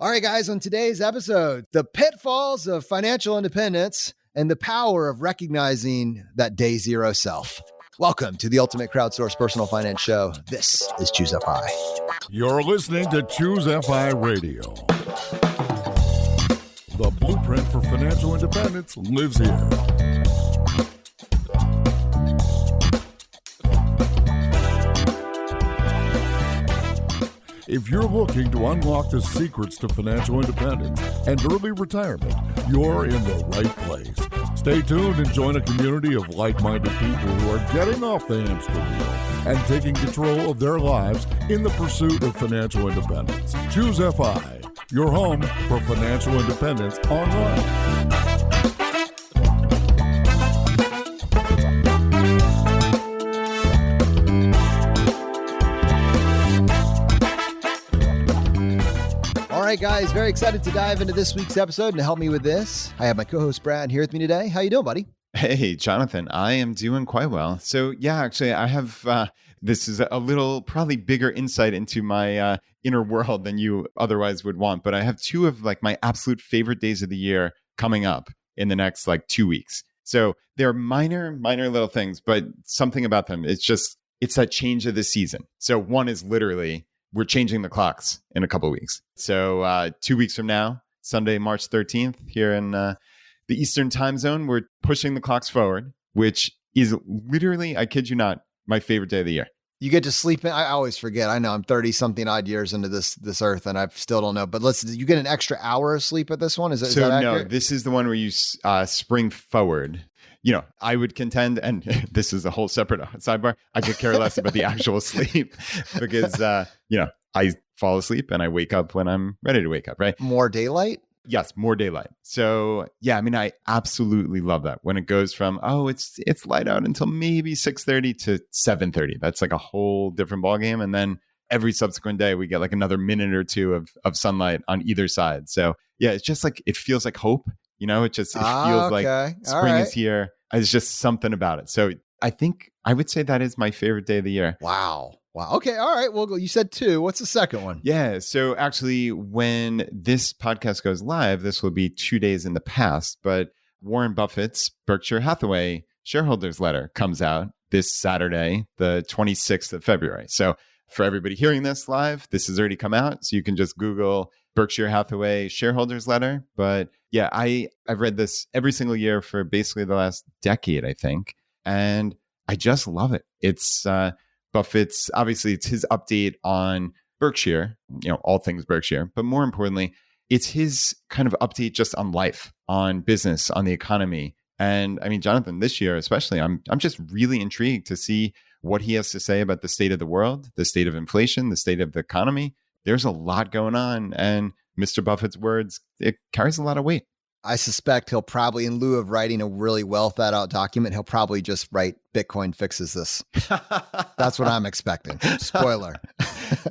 All right, guys, on today's episode, the pitfalls of financial independence and the power of recognizing that day zero self. Welcome to the Ultimate Crowdsourced Personal Finance Show. This is ChooseFI. You're listening to ChooseFI Radio. The blueprint for financial independence lives here. If you're looking to unlock the secrets to financial independence and early retirement, you're in the right place. Stay tuned and join a community of like-minded people who are getting off the hamster wheel and taking control of their lives in the pursuit of financial independence. ChooseFI, your home for financial independence online. All right, guys, very excited to dive into this week's episode. And to help me with this, I have my co-host Brad here with me today. How you doing, buddy? Hey, Jonathan, I am doing quite well. So yeah, actually, I have, this is a little probably bigger insight into my inner world than you otherwise would want. But I have two of like my absolute favorite days of the year coming up in the next like 2 weeks. So they're minor little things, but something about them, it's that change of the season. So one is literally, we're changing the clocks in a couple of weeks. So 2 weeks from now, Sunday, March 13th, here in the Eastern time zone, we're pushing the clocks forward, which is literally, I kid you not, my favorite day of the year. You get to sleep in. I always forget. I know I'm 30 something odd years into this earth and I still don't know, but you get an extra hour of sleep at this one. Is that accurate? No, this is the one where you spring forward. You know, I would contend, and this is a whole separate sidebar, I could care less about the actual sleep because, I fall asleep and I wake up when I'm ready to wake up, right? More daylight? Yes, more daylight. So, yeah, I mean, I absolutely love that when it goes from, it's light out until maybe 6:30 to 7:30. That's like a whole different ballgame. And then every subsequent day, we get like another minute or two of sunlight on either side. So, yeah, it's just like, it feels like hope. You know, it feels like spring is here. It's just something about it. So I think I would say that is my favorite day of the year. Wow. Okay. All right. Well, you said two. What's the second one? Yeah. So actually, when this podcast goes live, this will be 2 days in the past. But Warren Buffett's Berkshire Hathaway shareholders letter comes out this Saturday, the 26th of February. So for everybody hearing this live, this has already come out. So you can just Google Berkshire Hathaway shareholders letter. But yeah, I've read this every single year for basically the last decade, I think. And I just love it. It's Buffett's, obviously it's his update on Berkshire, all things Berkshire. But more importantly, it's his kind of update just on life, on business, on the economy. And I mean, Jonathan, this year especially, I'm just really intrigued to see what he has to say about the state of the world, the state of inflation, the state of the economy. There's a lot going on. And Mr. Buffett's words, it carries a lot of weight. I suspect he'll probably, in lieu of writing a really well thought out document, he'll probably just write Bitcoin fixes this. That's what I'm expecting. Spoiler.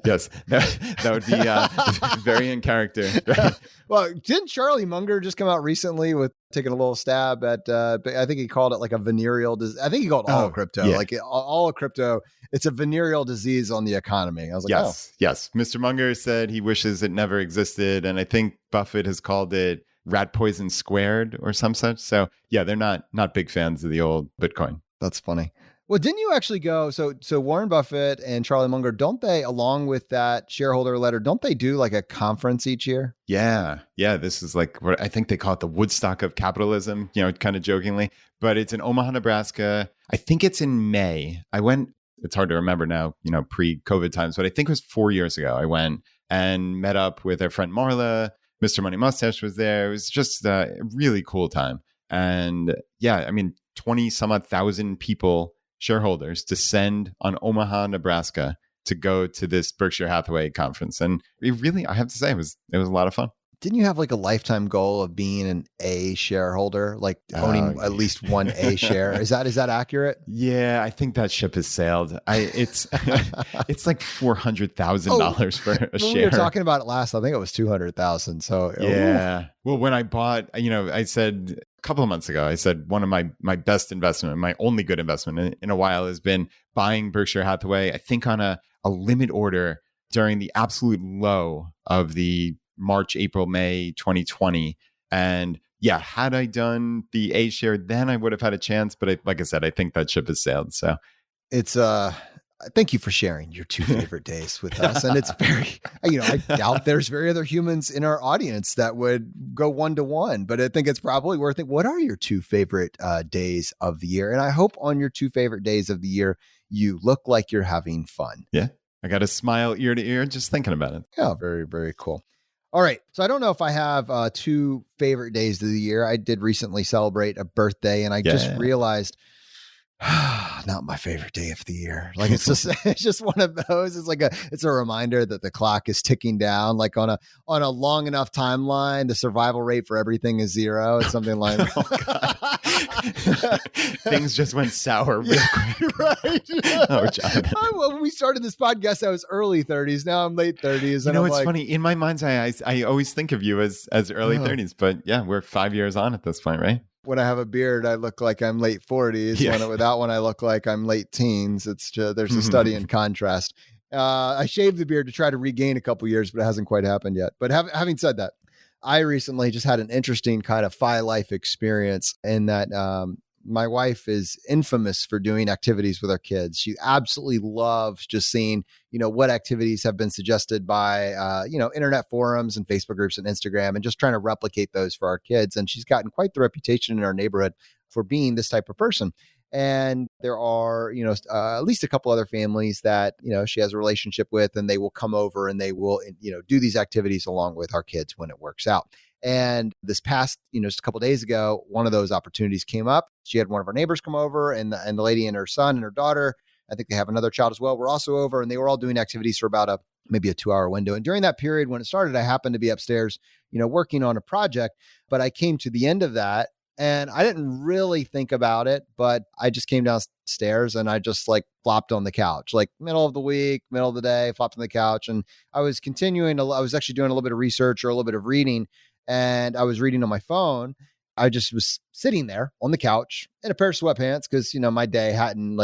Yes, that would be very in character. Right? Well, didn't Charlie Munger just come out recently with taking a little stab at, I think he called it like a venereal disease. I think he called all crypto, like all of crypto. It's a venereal disease on the economy. I was like, yes. Mr. Munger said he wishes it never existed. And I think Buffett has called it rat poison squared or some such. So yeah, they're not big fans of the old Bitcoin. That's funny. Well, didn't you actually go? So Warren Buffett and Charlie Munger, don't they, along with that shareholder letter, don't they do like a conference each year? Yeah. This is like what I think they call it the Woodstock of capitalism, kind of jokingly, but it's in Omaha, Nebraska. I think it's in May. I went, it's hard to remember now, pre-COVID times, but I think it was 4 years ago. I went and met up with our friend Marla. Mr. Money Mustache was there. It was just a really cool time. And yeah, I mean, 20 some odd thousand people, shareholders, descend on Omaha, Nebraska to go to this Berkshire Hathaway conference. And it really, I have to say, it was a lot of fun. Didn't you have like a lifetime goal of being an A shareholder, like owning at least one A share? Is that accurate? Yeah, I think that ship has sailed. It's like $400,000 for a share. We were talking about it last. I think it was 200,000. So yeah. Well, when I bought, I said a couple of months ago, I said one of my best investment, my only good investment in a while has been buying Berkshire Hathaway. I think on a limit order during the absolute low of the March, April, May 2020. And yeah, had I done the A share, then I would have had a chance. But like I said, I think that ship has sailed. So it's thank you for sharing your two favorite days with us. And it's very, I doubt there's very other humans in our audience that would go 1-to-1, but I think it's probably worth it. What are your two favorite days of the year? And I hope on your two favorite days of the year, you look like you're having fun. Yeah. I got a smile ear to ear just thinking about it. Yeah. Very, very cool. All right. So I don't know if I have two favorite days of the year. I did recently celebrate a birthday, and I just realized not my favorite day of the year. Like it's just one of those. It's a reminder that the clock is ticking down. Like on a long enough timeline, the survival rate for everything is 0. It's something like things just went sour real quick. Right. Oh, John. When we started this podcast, I was early 30s. Now I'm late 30s. And it's funny. In my mind's eye, I always think of you as early 30s. But yeah, we're 5 years on at this point, right? When I have a beard, I look like I'm late 40s. Yeah. Without one, I look like I'm late teens. It's just, there's a study in contrast. I shaved the beard to try to regain a couple years, but it hasn't quite happened yet. But having said that, I recently just had an interesting kind of FI life experience in that my wife is infamous for doing activities with our kids. She absolutely loves just seeing, what activities have been suggested by, internet forums and Facebook groups and Instagram, and just trying to replicate those for our kids. And she's gotten quite the reputation in our neighborhood for being this type of person. And there are, at least a couple other families that, she has a relationship with, and they will come over and they will, do these activities along with our kids when it works out. And this past, just a couple of days ago, one of those opportunities came up. She had one of our neighbors come over, and the lady and her son and her daughter, I think they have another child as well, were also over, and they were all doing activities for about maybe a 2-hour window. And during that period, when it started, I happened to be upstairs, working on a project, but I came to the end of that and I didn't really think about it, but I just came downstairs and I just flopped on the couch, middle of the week, middle of the day, flopped on the couch. And I was I was actually doing a little bit of research or a little bit of reading, and I was reading on my phone. I just was sitting there on the couch in a pair of sweatpants because, my day hadn't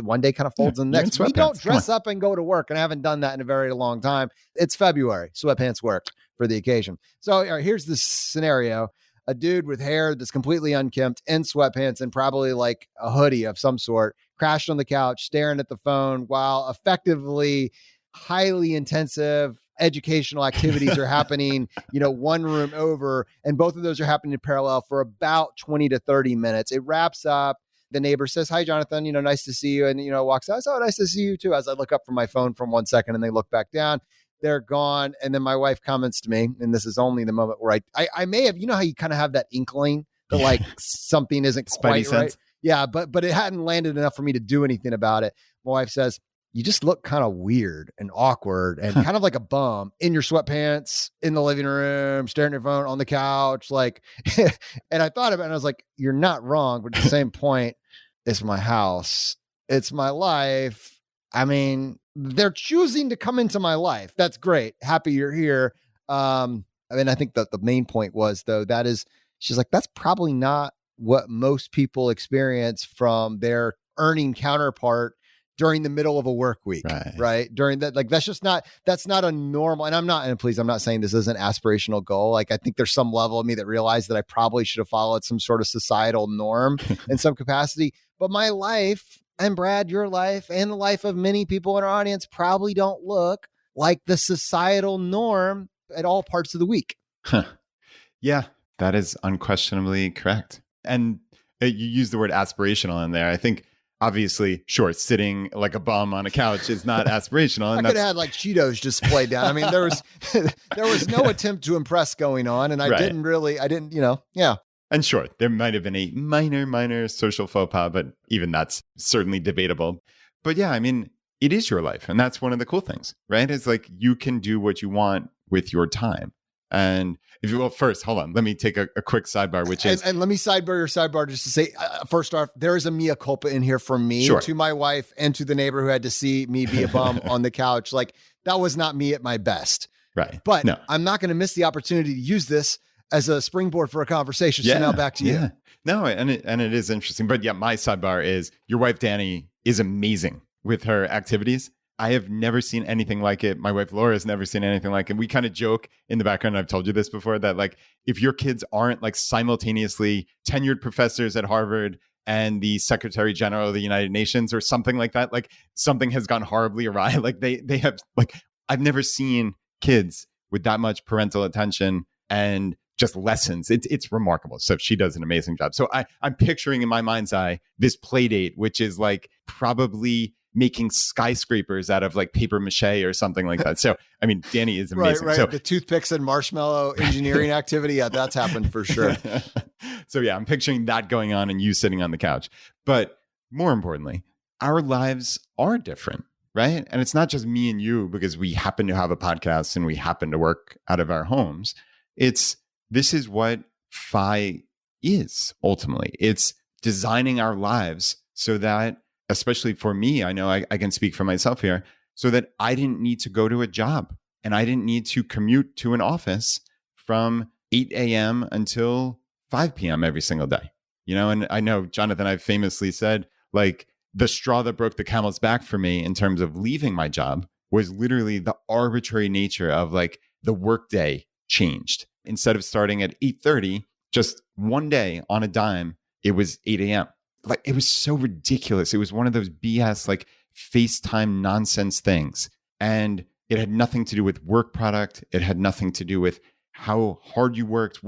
one day kind of folds in the next. We don't dress up and go to work, and I haven't done that in a very long time. It's February. Sweatpants work for the occasion. So here's the scenario. A dude with hair that's completely unkempt in sweatpants and probably a hoodie of some sort crashed on the couch, staring at the phone while effectively highly intensive educational activities are happening, one room over, and both of those are happening in parallel for about 20 to 30 minutes. It wraps up. The neighbor says, "Hi, Jonathan, nice to see you." And, walks out. "Oh, nice to see you too." As I look up from my phone from 1 second and they look back down, they're gone. And then my wife comments to me, and this is only the moment where I may have, how you kind of have that inkling that something isn't quite right. Yeah. But it hadn't landed enough for me to do anything about it. My wife says, "You just look kind of weird and awkward and kind of like a bum in your sweatpants in the living room, staring at your phone on the couch." And I thought about it and I was like, "You're not wrong. But at the same point, it's my house. It's my life. I mean, they're choosing to come into my life. That's great. Happy you're here." I think that the main point was, though, she's like, that's probably not what most people experience from their earning counterpart during the middle of a work week, right? During that, that's not a normal, and I'm not saying this is an aspirational goal. I think there's some level of me that realized that I probably should have followed some sort of societal norm in some capacity, but my life, and Brad, your life, and the life of many people in our audience probably don't look like the societal norm at all parts of the week. Yeah, that is unquestionably correct. And you use the word aspirational in there. I think, obviously, sure, sitting like a bum on a couch is not aspirational. And I could have had Cheetos just played down. I mean, there was no attempt to impress going on, and I didn't, yeah. And sure, there might have been a minor social faux pas, but even that's certainly debatable. But yeah, I mean, it is your life. And that's one of the cool things, right? It's you can do what you want with your time. And first, hold on. Let me take a quick sidebar, which is... And let me sidebar just to say, first off, there is a mea culpa in here from me to my wife and to the neighbor who had to see me be a bum on the couch. That was not me at my best. Right. But no. I'm not going to miss the opportunity to use this as a springboard for a conversation. So now back to you. Yeah. No, and it is interesting. But yeah, my sidebar is your wife, Danny, is amazing with her activities. I have never seen anything like it. My wife Laura has never seen anything like it. We kind of joke in the background, I've told you this before, that like if your kids aren't like simultaneously tenured professors at Harvard and the Secretary General of the United Nations or something like that, like something has gone horribly awry. Like they have, like, I've never seen kids with that much parental attention and just lessons. It's remarkable. So she does an amazing job. So I'm picturing in my mind's eye this play date, which is like probably making skyscrapers out of like paper mache or something like that. So, I mean, Danny is amazing. Right. So The toothpicks and marshmallow engineering activity. Yeah, that's happened for sure. So yeah, I'm picturing that going on and you sitting on the couch. But more importantly, our lives are different, right? And it's not just me and you because we happen to have a podcast and we happen to work out of our homes. This is what FI is ultimately. It's designing our lives so that, especially for me, I know I can speak for myself here, so that I didn't need to go to a job and I didn't need to commute to an office from 8 a.m. until 5 p.m. every single day. You know, and I know, Jonathan, I've famously said, like, the straw that broke the camel's back for me in terms of leaving my job was literally the arbitrary nature of like the workday changed. Instead of starting at 8:30, just one day on a dime, it was 8 a.m. Like, it was so ridiculous. It was one of those BS, like FaceTime nonsense things. And it had nothing to do with work product. It had nothing to do with how hard you worked,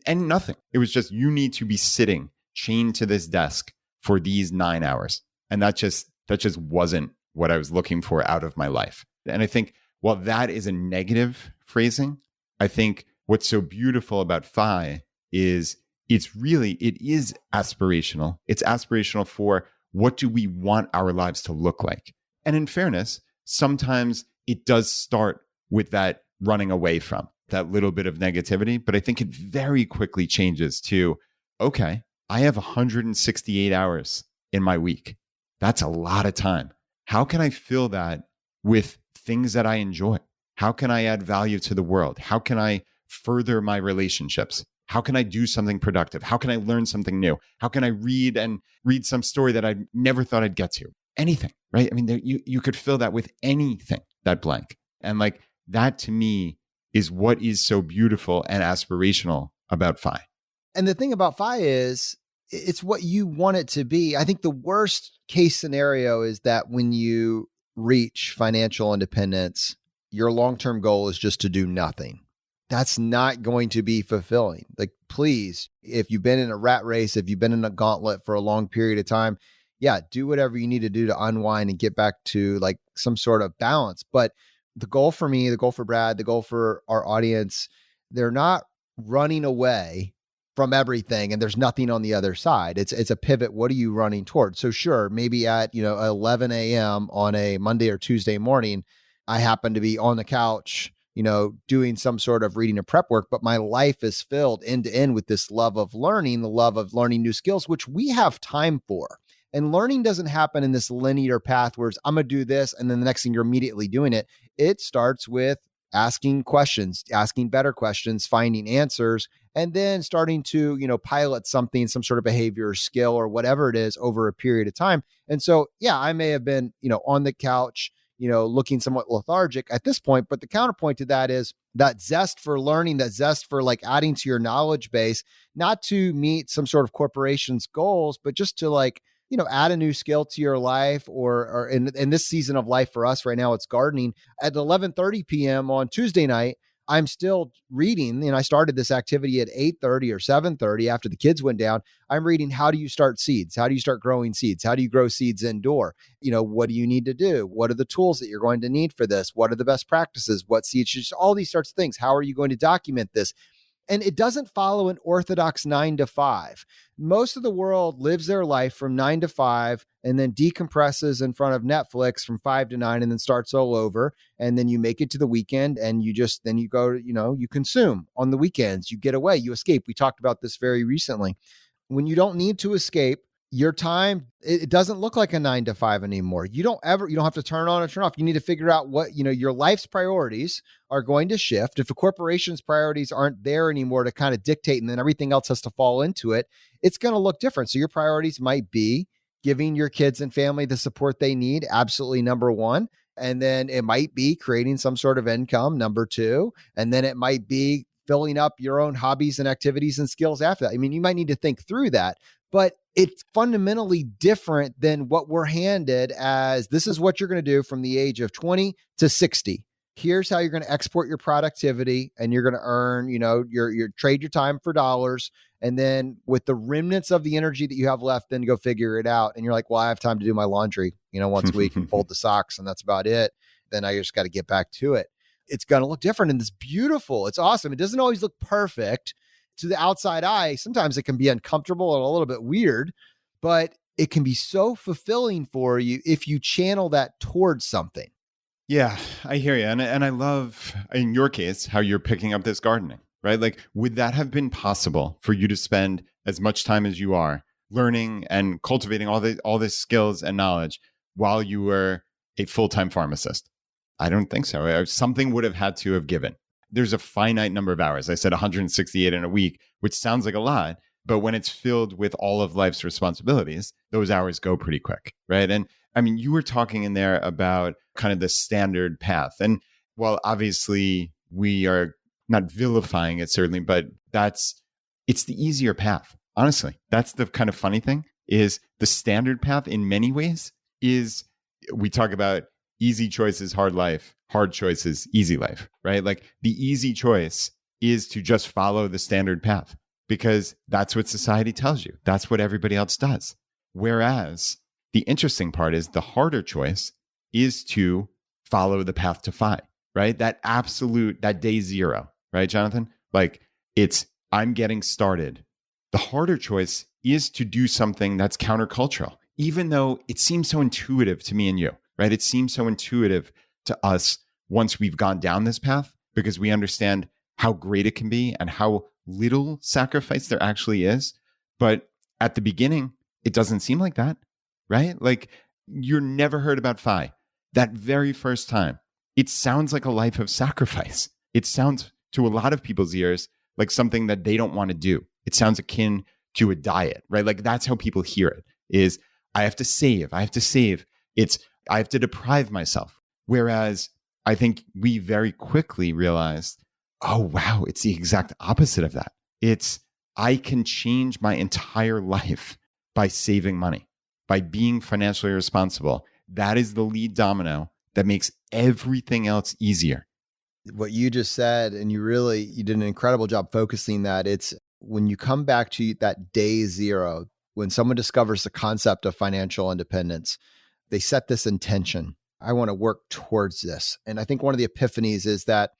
and nothing. It was just, you need to be sitting chained to this desk for these 9 hours. And that just wasn't what I was looking for out of my life. And I think while that is a negative phrasing, I think what's so beautiful about FI is it is aspirational. It's aspirational for what do we want our lives to look like? And in fairness, sometimes it does start with that running away from that little bit of negativity, but I think it very quickly changes to, okay, I have 168 hours in my week. That's a lot of time. How can I fill that with things that I enjoy? How can I add value to the world? How can I further my relationships? How can I do something productive? How can I learn something new? How can I read some story that I never thought I'd get to? Anything, right? I mean, you could fill that with anything, that blank. And like that to me is what is so beautiful and aspirational about FI. And the thing about FI is it's what you want it to be. I think the worst case scenario is that when you reach financial independence, your long-term goal is just to do nothing. That's not going to be fulfilling. Like, please, if you've been in a rat race, if you've been in a gauntlet for a long period of time, yeah, do whatever you need to do to unwind and get back to like some sort of balance. But the goal for me, the goal for Brad, the goal for our audience, they're not running away from everything and there's nothing on the other side. It's a pivot. What are you running towards? So sure, maybe at 11 a.m. on a Monday or Tuesday morning, I happen to be on the couch, doing some sort of reading or prep work, but my life is filled end to end with this love of learning, the love of learning new skills, which we have time for. And learning doesn't happen in this linear path where it's, I'm going to do this, and then the next thing you're immediately doing it. It starts with asking questions, asking better questions, finding answers, and then starting to, pilot something, some sort of behavior or skill or whatever it is over a period of time. And so, yeah, I may have been, on the couch, looking somewhat lethargic at this point, but the counterpoint to that is that zest for learning, that zest for like adding to your knowledge base, not to meet some sort of corporation's goals, but just to like, add a new skill to your life or in this season of life for us right now, it's gardening. At 11:30 p.m. on Tuesday night, I'm still reading, and I started this activity at 8:30 or 7:30 after the kids went down. I'm reading, how do you start seeds? How do you start growing seeds? How do you grow seeds indoor? What do you need to do? What are the tools that you're going to need for this? What are the best practices? What seeds? Just all these sorts of things. How are you going to document this? And it doesn't follow an orthodox 9 to 5. Most of the world lives their life from 9 to 5 and then decompresses in front of Netflix from 5 to 9 and then starts all over. And then you make it to the weekend and you go, you consume on the weekends, you get away, you escape. We talked about this very recently. When you don't need to escape, your time, it doesn't look like a 9 to 5 anymore. You don't have to turn on or turn off. You need to figure out what, your life's priorities are going to shift. If a corporation's priorities aren't there anymore to kind of dictate and then everything else has to fall into it, it's going to look different. So your priorities might be giving your kids and family the support they need. Absolutely number one. And then it might be creating some sort of income, number two. And then it might be filling up your own hobbies and activities and skills after that. I mean, you might need to think through that, but it's fundamentally different than what we're handed as this is what you're going to do from the age of 20 to 60. Here's how you're going to export your productivity and you're going to earn, your trade your time for dollars. And then with the remnants of the energy that you have left, then go figure it out. And you're like, well, I have time to do my laundry, once a week and fold the socks, and that's about it. Then I just got to get back to it. It's going to look different, and it's beautiful. It's awesome. It doesn't always look perfect to the outside eye. Sometimes it can be uncomfortable and a little bit weird, but it can be so fulfilling for you if you channel that towards something. Yeah, I hear you. And I love, in your case, how you're picking up this gardening, right? Like, would that have been possible for you to spend as much time as you are learning and cultivating all this skills and knowledge while you were a full-time pharmacist? I don't think so. Something would have had to have given. There's a finite number of hours. I said 168 in a week, which sounds like a lot, but when it's filled with all of life's responsibilities, those hours go pretty quick, right? And I mean, you were talking in there about kind of the standard path. And while obviously we are not vilifying it, certainly, but it's the easier path. Honestly, that's the kind of funny thing is the standard path in many ways is we talk about easy choices, hard life, hard choices, easy life, right? Like the easy choice is to just follow the standard path because that's what society tells you. That's what everybody else does. Whereas the interesting part is the harder choice is to follow the path to FI, right? That day zero, right, Jonathan? Like I'm getting started. The harder choice is to do something that's countercultural, even though it seems so intuitive to me and you, right? It seems so intuitive to us once we've gone down this path because we understand how great it can be and how little sacrifice there actually is. But at the beginning, it doesn't seem like that, right? Like you're never heard about FI. That very first time, it sounds like a life of sacrifice. It sounds to a lot of people's ears like something that they don't want to do. It sounds akin to a diet, right? Like that's how people hear it is I have to save. I have to deprive myself. Whereas I think we very quickly realized, oh, wow, it's the exact opposite of that. I can change my entire life by saving money, by being financially responsible. That is the lead domino that makes everything else easier. What you just said, and you did an incredible job focusing that. It's when you come back to that day zero, when someone discovers the concept of financial independence, they set this intention. I want to work towards this. And I think one of the epiphanies is that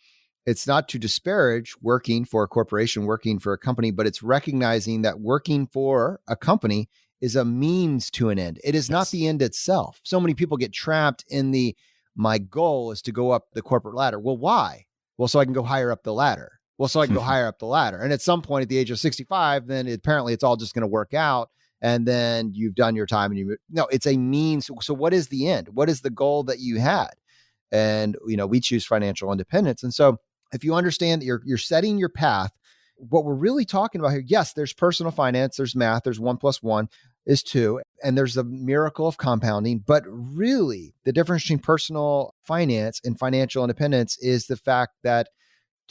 it's not to disparage working for a corporation, working for a company, but it's recognizing that working for a company is a means to an end. It is not the end itself. So many people get trapped in my goal is to go up the corporate ladder. Well, why? Well, so I can go higher up the ladder. And at some point at the age of 65, then apparently it's all just going to work out. And then you've done your time it's a means. So what is the end? What is the goal that you had? And, we choose financial independence. And so if you understand that you're setting your path, what we're really talking about here, yes, there's personal finance, there's math, there's 1 + 1 is 2, and there's the miracle of compounding. But really the difference between personal finance and financial independence is the fact that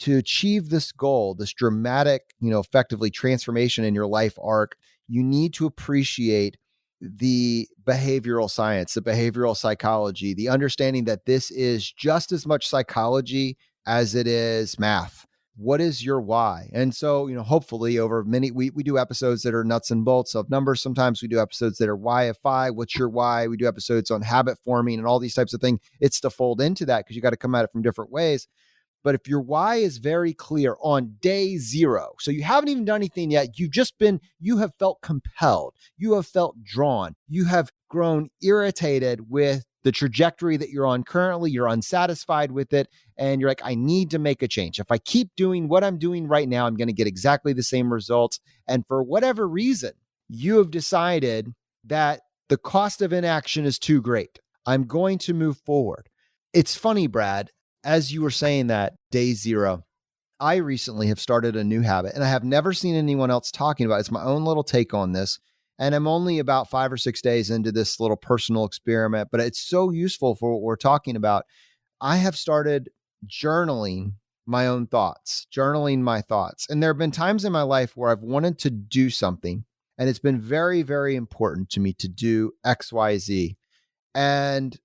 to achieve this goal, this dramatic, effectively transformation in your life arc, you need to appreciate the behavioral science, the behavioral psychology, the understanding that this is just as much psychology as it is math. What is your why? And so, hopefully over many, we do episodes that are nuts and bolts of numbers. Sometimes we do episodes that are why of FI, what's your why? We do episodes on habit forming and all these types of things. It's to fold into that because you got to come at it from different ways. But if your why is very clear on day zero, so you haven't even done anything yet, you have felt compelled, you have felt drawn, you have grown irritated with the trajectory that you're on currently, you're unsatisfied with it, and you're like, I need to make a change. If I keep doing what I'm doing right now, I'm going to get exactly the same results. And for whatever reason, you have decided that the cost of inaction is too great. I'm going to move forward. It's funny, Brad, as you were saying that, day zero, I recently have started a new habit, and I have never seen anyone else talking about it. It's my own little take on this. And I'm only about 5 or 6 days into this little personal experiment, but it's so useful for what we're talking about. I have started journaling my own thoughts, journaling my thoughts. And there have been times in my life where I've wanted to do something, and it's been very, very important to me to do X, Y, Z. And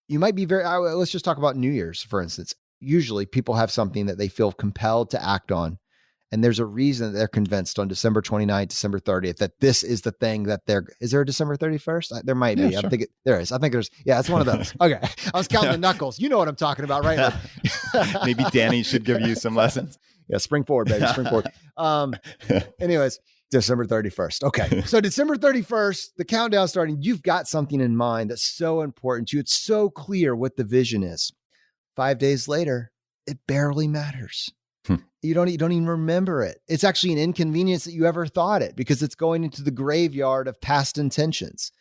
you might be let's just talk about New Year's, for instance. Usually people have something that they feel compelled to act on. And there's a reason that they're convinced on December 29th, December 30th, that this is the thing that is there a December 31st? There might be. Sure. I think there is. I think there's, it's one of those. Okay. I was counting the knuckles. You know what I'm talking about, right? Maybe Danny should give you some lessons. Yeah. Spring forward, baby. Spring forward. Anyways, December 31st. Okay. So December 31st, the countdown starting, you've got something in mind that's so important to you. It's so clear what the vision is. 5 days later, it barely matters. You don't even remember it. It's actually an inconvenience that you ever thought it, because it's going into the graveyard of past intentions.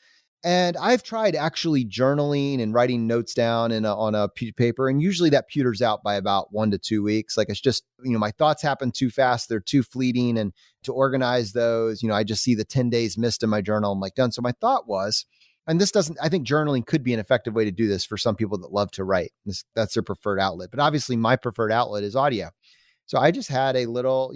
And I've tried actually journaling and writing notes down on a piece of paper. And usually that peters out by about 1 to 2 weeks. Like, it's just, my thoughts happen too fast. They're too fleeting. And to organize those, I just see the 10 days missed in my journal. I'm like, done. So my thought was, and I think journaling could be an effective way to do this for some people that love to write. That's their preferred outlet. But obviously my preferred outlet is audio. So I just had a little,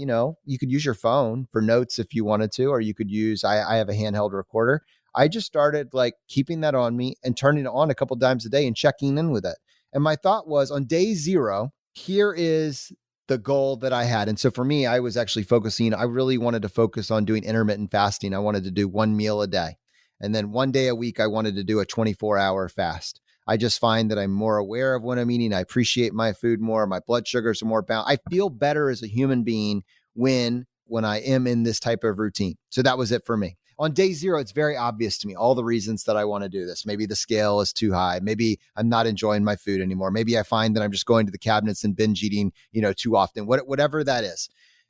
you could use your phone for notes if you wanted to, or you could use, I have a handheld recorder. I just started like keeping that on me and turning it on a couple times a day and checking in with it. And my thought was, on day 0, here is the goal that I had. And so for me, I was actually I really wanted to focus on doing intermittent fasting. I wanted to do 1 meal a day. And then 1 day a week, I wanted to do a 24-hour fast. I just find that I'm more aware of what I'm eating. I appreciate my food more. My blood sugars are more balanced. I feel better as a human being when I am in this type of routine. So that was it for me. On day 0, it's very obvious to me all the reasons that I want to do this. Maybe the scale is too high. Maybe I'm not enjoying my food anymore. Maybe I find that I'm just going to the cabinets and binge eating, too often, whatever that is.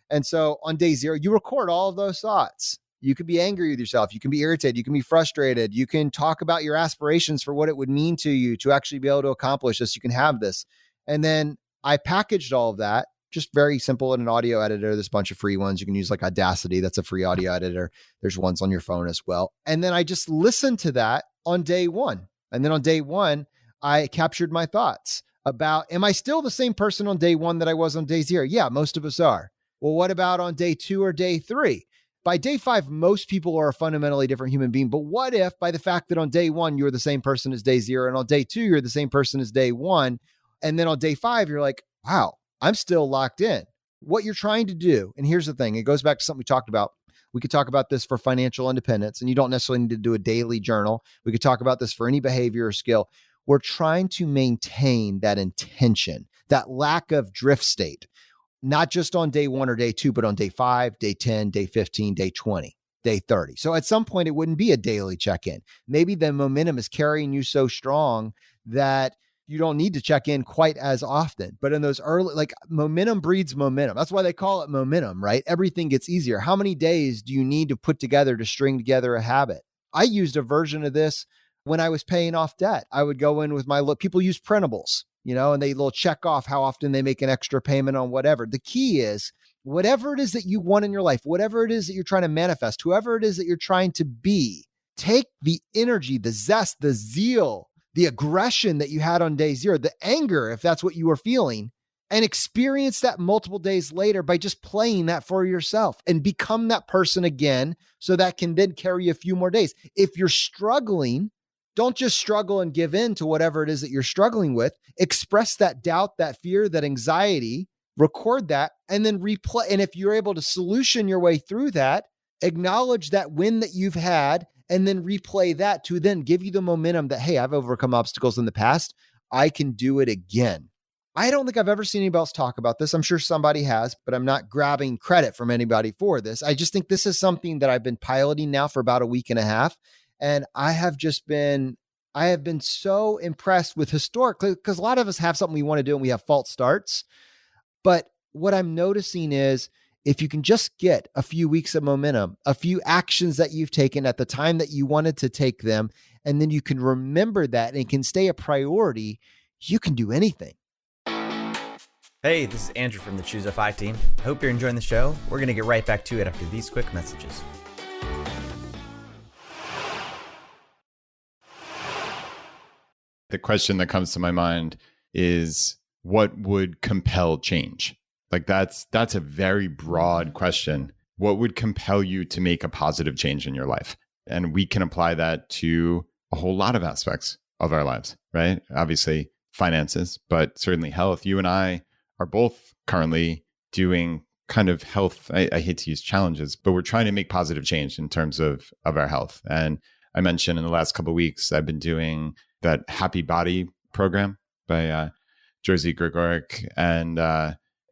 And so on day 0, you record all of those thoughts. You could be angry with yourself. You can be irritated. You can be frustrated. You can talk about your aspirations for what it would mean to you to actually be able to accomplish this. You can have this. And then I packaged all of that, just very simple, in an audio editor. There's a bunch of free ones. You can use like Audacity. That's a free audio editor. There's ones on your phone as well. And then I just listened to that on day 1. And then on day 1, I captured my thoughts about, am I still the same person on day 1 that I was on day 0? Yeah, most of us are. Well, what about on day 2 or day 3? By day 5, most people are a fundamentally different human being. But what if by the fact that on day 1, you're the same person as day 0, and on day 2, you're the same person as day 1. And then on day 5, you're like, wow, I'm still locked in. What you're trying to do, and here's the thing, it goes back to something we talked about. We could talk about this for financial independence, and you don't necessarily need to do a daily journal. We could talk about this for any behavior or skill. We're trying to maintain that intention, that lack of drift state. Not just on day 1 or day 2, but on day 5, day 10, day 15, day 20, day 30. So at some point, it wouldn't be a daily check-in. Maybe the momentum is carrying you so strong that you don't need to check in quite as often. But in those early, like, momentum breeds momentum. That's why they call it momentum, right? Everything gets easier. How many days do you need to put together to string together a habit? I used a version of this when I was paying off debt. I would go in with people use printables, and they will check off how often they make an extra payment on whatever. The key is, whatever it is that you want in your life, whatever it is that you're trying to manifest, whoever it is that you're trying to be, take the energy, the zest, the zeal, the aggression that you had on day 0, the anger, if that's what you were feeling, and experience that multiple days later by just playing that for yourself, and become that person again, so that can then carry a few more days. If you're struggling, don't just struggle and give in to whatever it is that you're struggling with. Express that doubt, that fear, that anxiety, record that, and then replay. And if you're able to solution your way through that, acknowledge that win that you've had, and then replay that to then give you the momentum that, hey, I've overcome obstacles in the past. I can do it again. I don't think I've ever seen anybody else talk about this. I'm sure somebody has, but I'm not grabbing credit from anybody for this. I just think this is something that I've been piloting now for about a week and a half. And I have been so impressed with historically, because a lot of us have something we want to do and we have false starts. But what I'm noticing is, if you can just get a few weeks of momentum, a few actions that you've taken at the time that you wanted to take them, and then you can remember that and it can stay a priority, you can do anything. Hey, this is Andrew from the ChooseFI team. Hope you're enjoying the show. We're going to get right back to it after these quick messages. the question that comes to my mind is, what would compel change? Like that's a very broad question. What would compel you to make a positive change in your life? And we can apply that to a whole lot of aspects of our lives, right? Obviously finances, but certainly health. You and I are both currently doing kind of health. I hate to use challenges, but we're trying to make positive change in terms of our health. And I mentioned in the last couple of weeks, I've been doing that Happy Body program by Jerzy Gregoric, and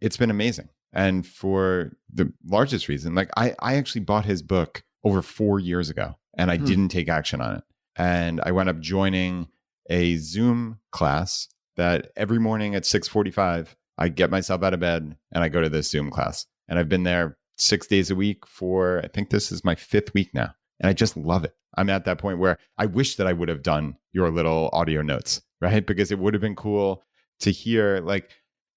it's been amazing. And for the largest reason, like I actually bought his book over 4 years ago, and I didn't take action on it. And I wound up joining a Zoom class that every morning at 6:45, I get myself out of bed and I go to this Zoom class. And I've been there 6 days a week for, I think this is my 5th week now. And I just love it. I'm at that point where I wish that I would have done your little audio notes, right? Because it would have been cool to hear, like,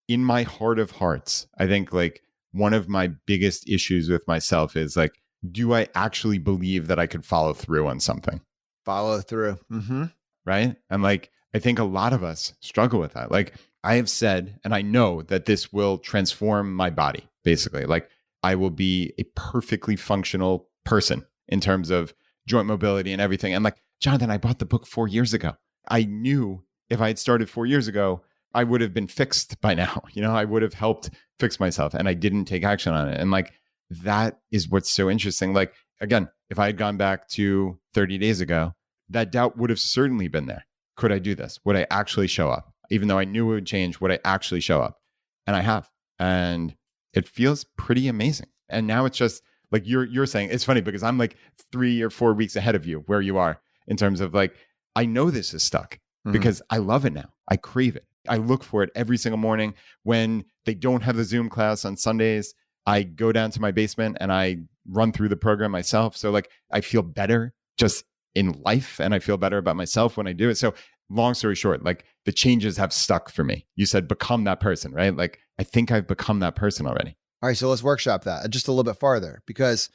in my heart of hearts, I think like one of my biggest issues with myself is like, do I actually believe that I could follow through on something? Follow through. Mm-hmm. Right? And like, I think a lot of us struggle with that. Like I have said, and I know that this will transform my body, basically. Like I will be a perfectly functional person in terms of joint mobility and everything. And like, Jonathan, I bought the book 4 years ago. I knew if I had started 4 years ago, I would have been fixed by now. You know, I would have helped fix myself, and I didn't take action on it. And like, that is what's so interesting. Like, again, if I had gone back to 30 days ago, that doubt would have certainly been there. Could I do this? Would I actually show up? Even though I knew it would change, would I actually show up? And I have. And it feels pretty amazing. And now it's just like you're saying, it's funny because I'm like 3 or 4 weeks ahead of you where you are in terms of like, I know this is stuck because I love it now. I crave it. I look for it every single morning. When they don't have the Zoom class on Sundays, I go down to my basement and I run through the program myself. So like, I feel better just in life, and I feel better about myself when I do it. So long story short, like the changes have stuck for me. You said become that person, right? Like I think I've become that person already. All right, so let's workshop that just a little bit farther, because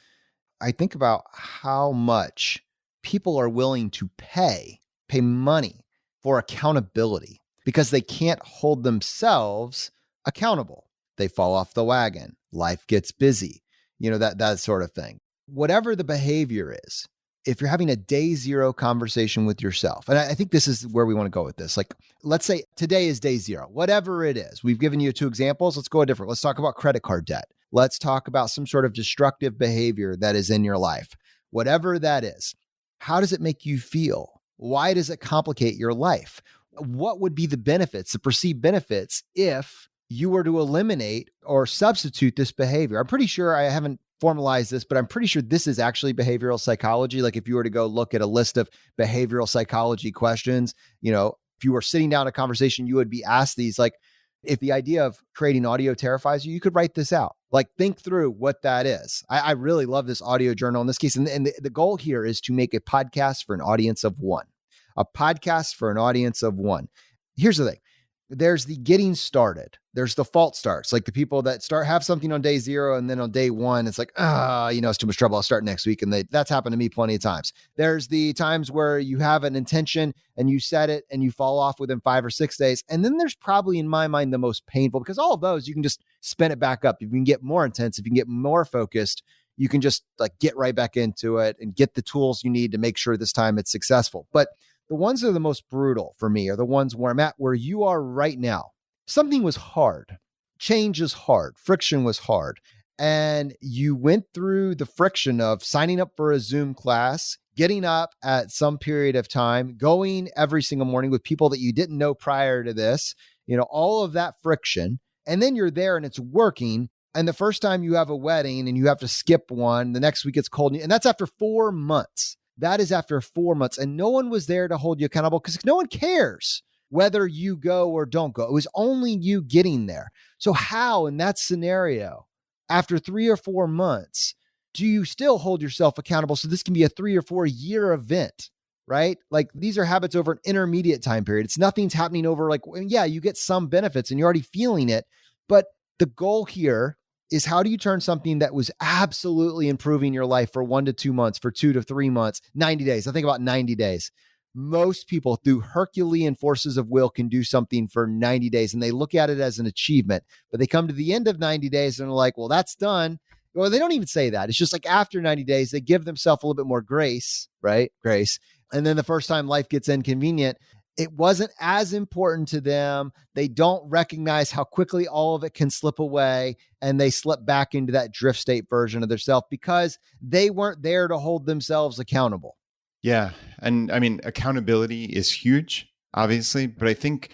I think about how much people are willing to pay money for accountability because they can't hold themselves accountable. They fall off the wagon. Life gets busy, that sort of thing. Whatever the behavior is, if you're having a day zero conversation with yourself, and I think this is where we want to go with this. Like, let's say today is day zero, whatever it is. We've given you 2 examples. Let's go a different. Let's talk about credit card debt. Let's talk about some sort of destructive behavior that is in your life. Whatever that is, how does it make you feel? Why does it complicate your life? What would be the benefits, the perceived benefits, if you were to eliminate or substitute this behavior? I'm pretty sure, I haven't formalized this, but I'm pretty sure this is actually behavioral psychology. Like if you were to go look at a list of behavioral psychology questions, if you were sitting down a conversation, you would be asked these. Like, if the idea of creating audio terrifies you, you could write this out. Like, think through what that is. I really love this audio journal in this case. And the goal here is to make a podcast for an audience of one. A podcast for an audience of one. Here's the thing. There's the getting started. There's the false starts, like the people that have something on day zero, and then on day one, it's like, it's too much trouble. I'll start next week. And that's happened to me plenty of times. There's the times where you have an intention and you set it and you fall off within 5 or 6 days. And then there's probably, in my mind, the most painful, because all of those, you can just spin it back up. If you can get more intense, if you can get more focused, you can just like get right back into it and get the tools you need to make sure this time it's successful. But the ones that are the most brutal for me are the ones where I'm at, where you are right now. Something was hard. Change is hard. Friction was hard. And you went through the friction of signing up for a Zoom class, getting up at some period of time, going every single morning with people that you didn't know prior to this, all of that friction. And then you're there and it's working. And the first time you have a wedding and you have to skip one, the next week it's cold. And that's after 4 months. That is after 4 months. And no one was there to hold you accountable because no one cares whether you go or don't go. It was only you getting there. So how, in that scenario, after 3 or 4 months, do you still hold yourself accountable? So this can be a 3 or 4 year event, right? Like, these are habits over an intermediate time period. It's nothing's happening over you get some benefits and you're already feeling it. But the goal here is, how do you turn something that was absolutely improving your life for 1 to 2 months, for 2 to 3 months, 90 days? I think about 90 days. most people through Herculean forces of will can do something for 90 days and they look at it as an achievement, but they come to the end of 90 days and they're like, well, that's done. Well, they don't even say that. It's just like after 90 days, they give themselves a little bit more grace, right? Grace. And then the first time life gets inconvenient, it wasn't as important to them. They don't recognize how quickly all of it can slip away, and they slip back into that drift state version of themselves because they weren't there to hold themselves accountable. Yeah. And I mean, accountability is huge, obviously, but I think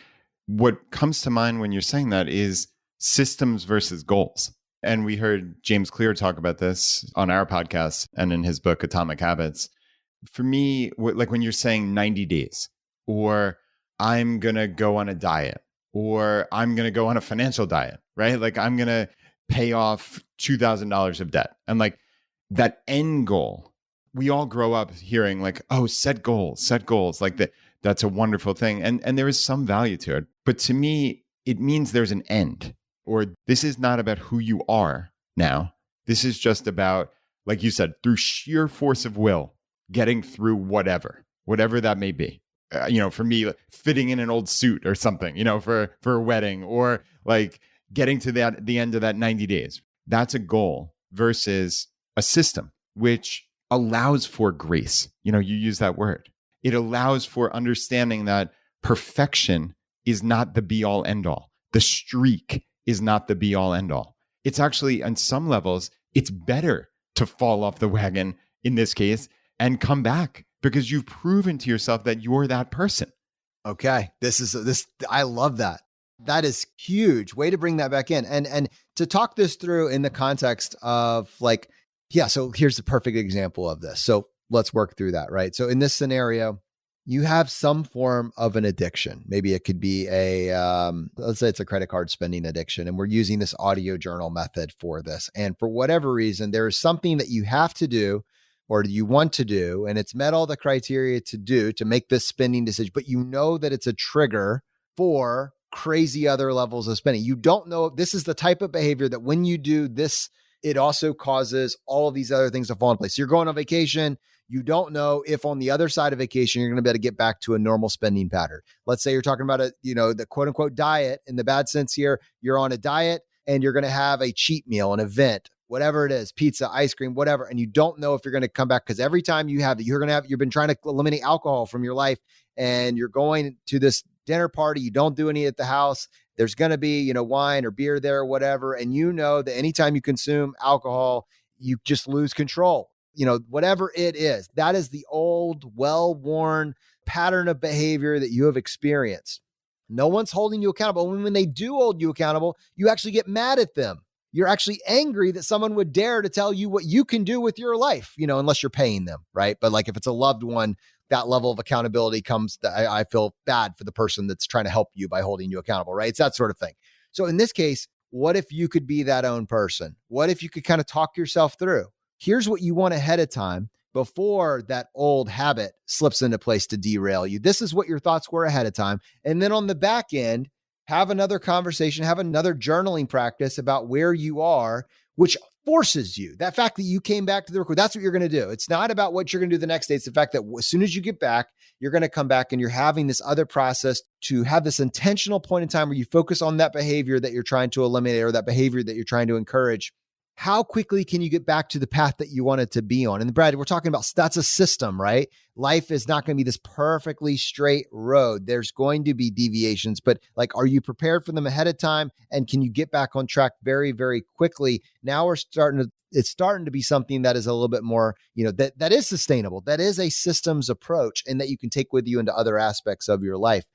what comes to mind when you're saying that is systems versus goals. And we heard James Clear talk about this on our podcast and in his book, Atomic Habits. For me, like when you're saying 90 days, or I'm going to go on a diet, or I'm going to go on a financial diet, right? Like I'm going to pay off $2,000 of debt. And like that end goal, we all grow up hearing like, oh, set goals. Like that's a wonderful thing. And there is some value to it. But to me, it means there's an end, or this is not about who you are now. This is just about, like you said, through sheer force of will, getting through whatever that may be. For me, like fitting in an old suit or something, for a wedding, or like getting to the end of that 90 days. That's a goal versus a system, which allows for grace. You use that word. It allows for understanding that perfection is not the be all end all. The streak is not the be all end all. It's actually, on some levels, it's better to fall off the wagon in this case and come back, because you've proven to yourself that you're that person. Okay. I love that. That is huge. Way to bring that back in. And to talk this through in the context of like, yeah, so here's the perfect example of this. So let's work through that, right? So in this scenario, you have some form of an addiction. Maybe it could be let's say it's a credit card spending addiction, and we're using this audio journal method for this. And for whatever reason, there is something that you have to do or you want to do, and it's met all the criteria to do to make this spending decision, but you know that it's a trigger for crazy other levels of spending. You don't know if this is the type of behavior that when you do this, it also causes all of these other things to fall in place. So you're going on vacation. You don't know if on the other side of vacation, you're going to be able to get back to a normal spending pattern. Let's say you're talking about the quote unquote diet in the bad sense here. You're on a diet and you're going to have a cheat meal, an event, whatever it is, pizza, ice cream, whatever. And you don't know if you're going to come back, because every time you have it, you've been trying to eliminate alcohol from your life, and you're going to this dinner party. You don't do any at the house. There's going to be, wine or beer there or whatever. And you know that anytime you consume alcohol, you just lose control. Whatever it is, that is the old, well-worn pattern of behavior that you have experienced. No one's holding you accountable. And when they do hold you accountable, you actually get mad at them. You're actually angry that someone would dare to tell you what you can do with your life, unless you're paying them, right? But like if it's a loved one, that level of accountability comes, I feel bad for the person that's trying to help you by holding you accountable, right? It's that sort of thing. So in this case, what if you could be that own person? What if you could kind of talk yourself through? Here's what you want ahead of time before that old habit slips into place to derail you. This is what your thoughts were ahead of time. And then on the back end, have another conversation, have another journaling practice about where you are, which forces you. That fact that you came back to the record, that's what you're going to do. It's not about what you're going to do the next day. It's the fact that as soon as you get back, you're going to come back and you're having this other process to have this intentional point in time where you focus on that behavior that you're trying to eliminate or that behavior that you're trying to encourage. How quickly can you get back to the path that you wanted to be on? And Brad, we're talking about, that's a system, right? Life is not going to be this perfectly straight road. There's going to be deviations, but like, are you prepared for them ahead of time? And can you get back on track very, very quickly? Now it's starting to be something that is a little bit more, that is sustainable. That is a systems approach, and that you can take with you into other aspects of your life.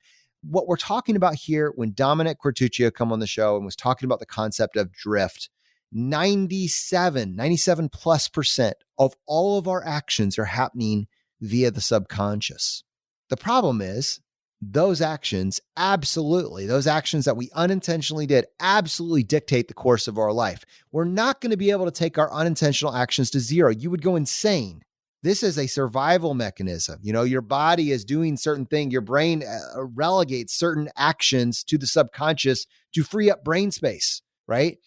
What we're talking about here, when Dominic Quartuccio come on the show and was talking about the concept of drift, 97+% of all of our actions are happening via the subconscious. The problem is those actions that we unintentionally did absolutely dictate the course of our life. We're not going to be able to take our unintentional actions to zero. You would go insane. This is a survival mechanism. Your body is doing certain things. Your brain relegates certain actions to the subconscious to free up brain space, right?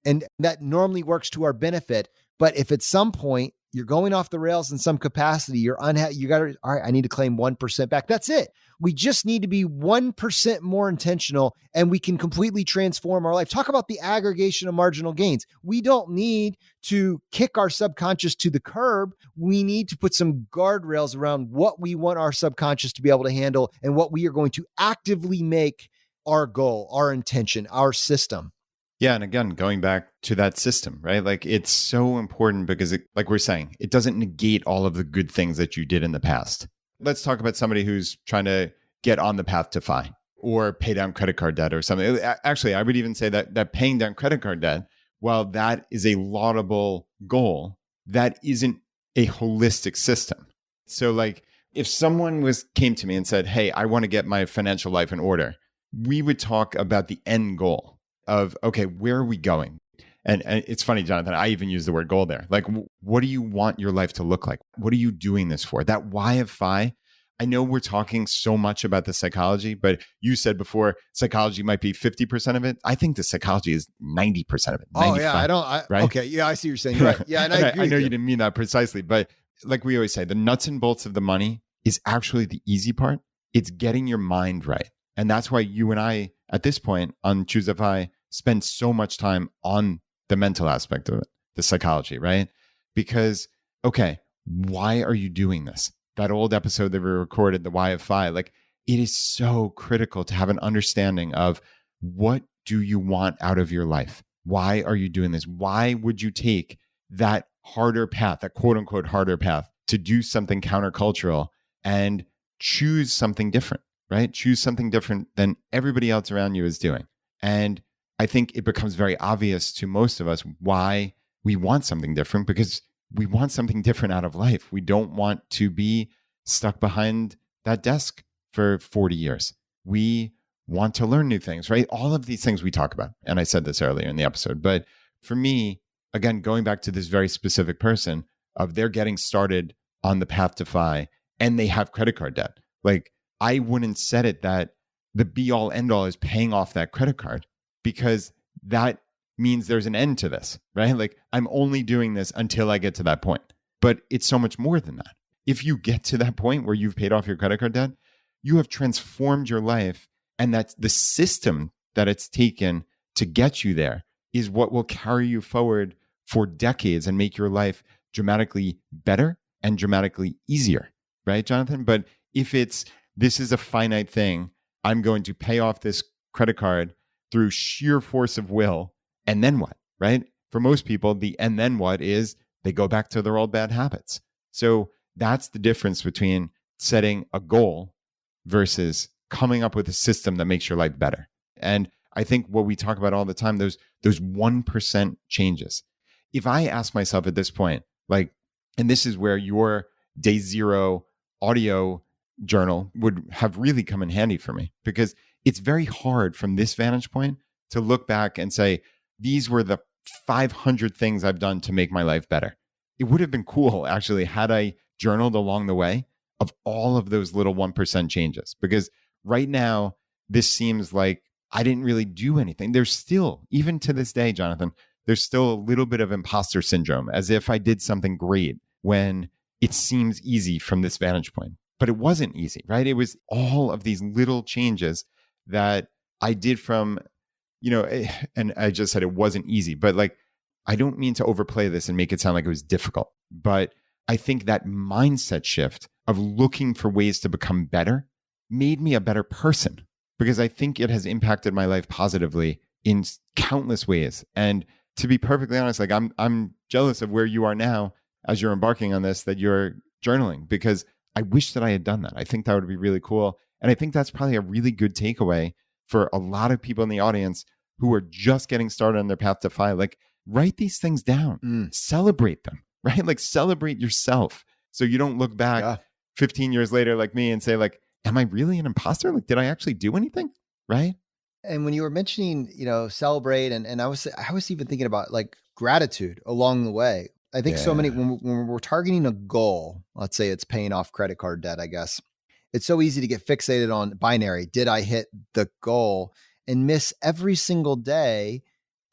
And that normally works to our benefit. But if at some point you're going off the rails in some capacity, you're unhappy, you got to, all right, I need to claim 1% back. That's it. We just need to be 1% more intentional and we can completely transform our life. Talk about the aggregation of marginal gains. We don't need to kick our subconscious to the curb. We need to put some guardrails around what we want our subconscious to be able to handle and what we are going to actively make our goal, our intention, our system. Yeah. And again, going back to that system, right? Like it's so important because like we're saying, it doesn't negate all of the good things that you did in the past. Let's talk about somebody who's trying to get on the path to FI or pay down credit card debt or something. Actually, I would even say that paying down credit card debt, while that is a laudable goal, that isn't a holistic system. So like if someone came to me and said, hey, I want to get my financial life in order, we would talk about the end goal of, okay, where are we going? And it's funny, Jonathan, I even use the word goal there. Like, what do you want your life to look like? What are you doing this for? That why of FI, I know we're talking so much about the psychology, but you said before psychology might be 50% of it. I think the psychology is 90% of it. 95, oh, yeah. Right? Okay. Yeah, I see what you're saying. You're right. Yeah. And I agree I know you didn't mean that precisely, but like we always say, the nuts and bolts of the money is actually the easy part. It's getting your mind right. And that's why you and I, at this point on ChooseFI, spend so much time on the mental aspect of it, the psychology, right? Because, okay, why are you doing this? That old episode that we recorded, the why of FI, like it is so critical to have an understanding of what do you want out of your life? Why are you doing this? Why would you take that harder path, that quote unquote harder path to do something countercultural and choose something different, right? Choose something different than everybody else around you is doing. And I think it becomes very obvious to most of us why we want something different, because we want something different out of life. We don't want to be stuck behind that desk for 40 years. We want to learn new things, right? All of these things we talk about. And I said this earlier in the episode, but for me, again, going back to this very specific person of they're getting started on the path to FI and they have credit card debt. Like I wouldn't set it that the be all end all is paying off that credit card, because that means there's an end to this, right? Like I'm only doing this until I get to that point. But it's so much more than that. If you get to that point where you've paid off your credit card debt, you have transformed your life. And that's the system that it's taken to get you there is what will carry you forward for decades and make your life dramatically better and dramatically easier, right, Jonathan? But if this is a finite thing, I'm going to pay off this credit card through sheer force of will, and then what, right? For most people, the and then what is they go back to their old bad habits. So that's the difference between setting a goal versus coming up with a system that makes your life better. And I think what we talk about all the time, those 1% changes. If I ask myself at this point, like, and this is where your day zero audio journal would have really come in handy for me, because it's very hard from this vantage point to look back and say, these were the 500 things I've done to make my life better. It would have been cool, actually, had I journaled along the way of all of those little 1% changes, because right now, this seems like I didn't really do anything. There's still, even to this day, Jonathan, there's still a little bit of imposter syndrome, as if I did something great when it seems easy from this vantage point. But it wasn't easy, right? It was all of these little changes that I did from, and I just said it wasn't easy, but like, I don't mean to overplay this and make it sound like it was difficult, but I think that mindset shift of looking for ways to become better made me a better person, because I think it has impacted my life positively in countless ways. And to be perfectly honest, like I'm jealous of where you are now as you're embarking on this, that you're journaling, because I wish that I had done that. I think that would be really cool. And I think that's probably a really good takeaway for a lot of people in the audience who are just getting started on their path to FI. Like, write these things down, celebrate them, right? Like, celebrate yourself. So you don't look back 15 years later like me and say, like, am I really an imposter? Like, did I actually do anything? Right? And when you were mentioning, celebrate, and I was even thinking about like gratitude along the way. I think so many, when we're targeting a goal, let's say it's paying off credit card debt, I guess, it's so easy to get fixated on binary. Did I hit the goal? And miss every single day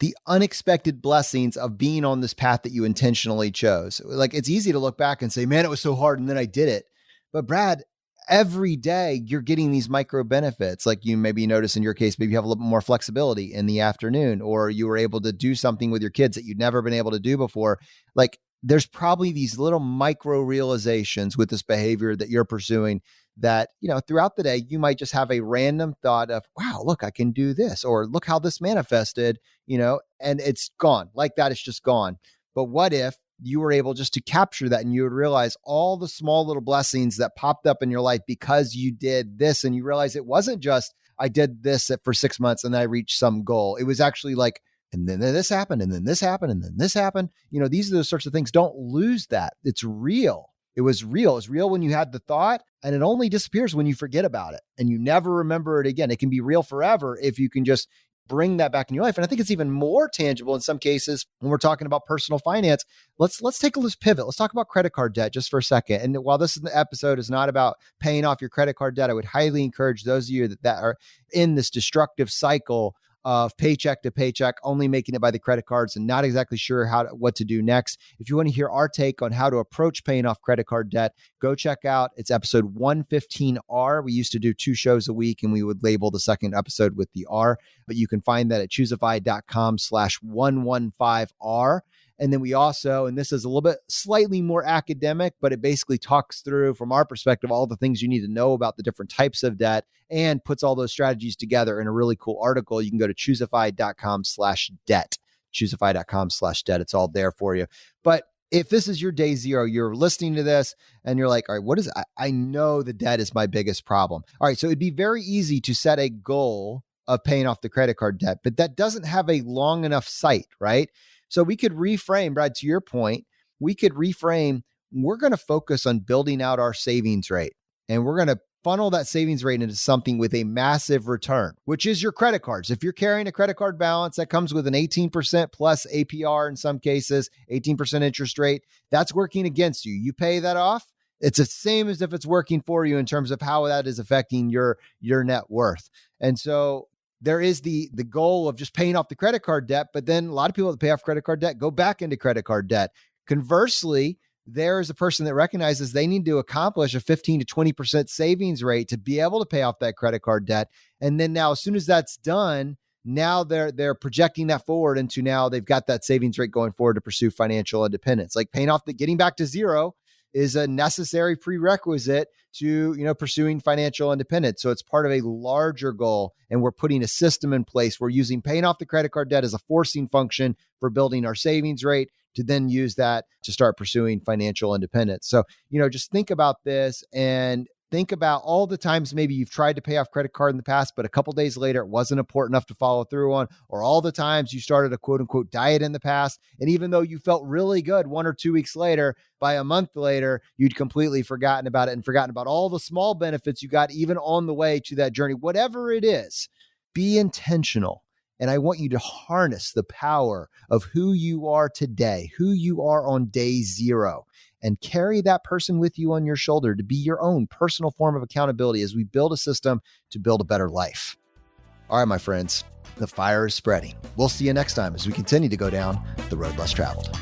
the unexpected blessings of being on this path that you intentionally chose. Like, it's easy to look back and say, man, it was so hard and then I did it. But Brad, every day you're getting these micro benefits. Like, you maybe notice in your case, maybe you have a little bit more flexibility in the afternoon, or you were able to do something with your kids that you'd never been able to do before. Like, there's probably these little micro realizations with this behavior that you're pursuing that, throughout the day, you might just have a random thought of, wow, look, I can do this, or look how this manifested, and it's gone. Like that, it's just gone. But what if you were able just to capture that and you would realize all the small little blessings that popped up in your life because you did this, and you realize it wasn't just, I did this for 6 months and I reached some goal. It was actually like, and then this happened, and then this happened, and then this happened. These are the sorts of things. Don't lose that. It's real. It was real. It was real when you had the thought, and it only disappears when you forget about it and you never remember it again. It can be real forever if you can just bring that back in your life. And I think it's even more tangible in some cases when we're talking about personal finance. Let's take a loose pivot. Let's talk about credit card debt just for a second. And while this episode is not about paying off your credit card debt, I would highly encourage those of you that are in this destructive cycle of paycheck to paycheck, only making it by the credit cards and not exactly sure what to do next. If you want to hear our take on how to approach paying off credit card debt, go check out, it's episode 115R. We used to do 2 shows a week and we would label the second episode with the R, but you can find that at ChooseFI.com/115R. And then we also, and this is a little bit slightly more academic, but it basically talks through from our perspective, all the things you need to know about the different types of debt and puts all those strategies together in a really cool article. You can go to ChooseFI.com/debt, ChooseFI.com/debt. It's all there for you. But if this is your day zero, you're listening to this and you're like, all right, what is, I know the debt is my biggest problem. All right. So it'd be very easy to set a goal of paying off the credit card debt, but that doesn't have a long enough sight, right? So we could reframe, Brad, to your point, we're going to focus on building out our savings rate, and we're going to funnel that savings rate into something with a massive return, which is your credit cards. If you're carrying a credit card balance that comes with an 18% plus APR, in some cases, 18% interest rate, that's working against you. You pay that off. It's the same as if it's working for you in terms of how that is affecting your net worth. And so there is the goal of just paying off the credit card debt, but then a lot of people that pay off credit card debt go back into credit card debt. Conversely, there is a person that recognizes they need to accomplish a 15 to 20% savings rate to be able to pay off that credit card debt. And then now, as soon as that's done, now they're projecting that forward into now they've got that savings rate going forward to pursue financial independence. Like paying off getting back to zero is a necessary prerequisite to, pursuing financial independence. So it's part of a larger goal, and we're putting a system in place. We're using paying off the credit card debt as a forcing function for building our savings rate to then use that to start pursuing financial independence. So, just think about this and think about all the times maybe you've tried to pay off credit card in the past, but a couple days later, it wasn't important enough to follow through on, or all the times you started a quote unquote diet in the past. And even though you felt really good 1 or 2 weeks later, by a month later, you'd completely forgotten about it and forgotten about all the small benefits you got even on the way to that journey. Whatever it is, be intentional. And I want you to harness the power of who you are today, who you are on day zero, and carry that person with you on your shoulder to be your own personal form of accountability as we build a system to build a better life. All right, my friends, the fire is spreading. We'll see you next time as we continue to go down the road less traveled.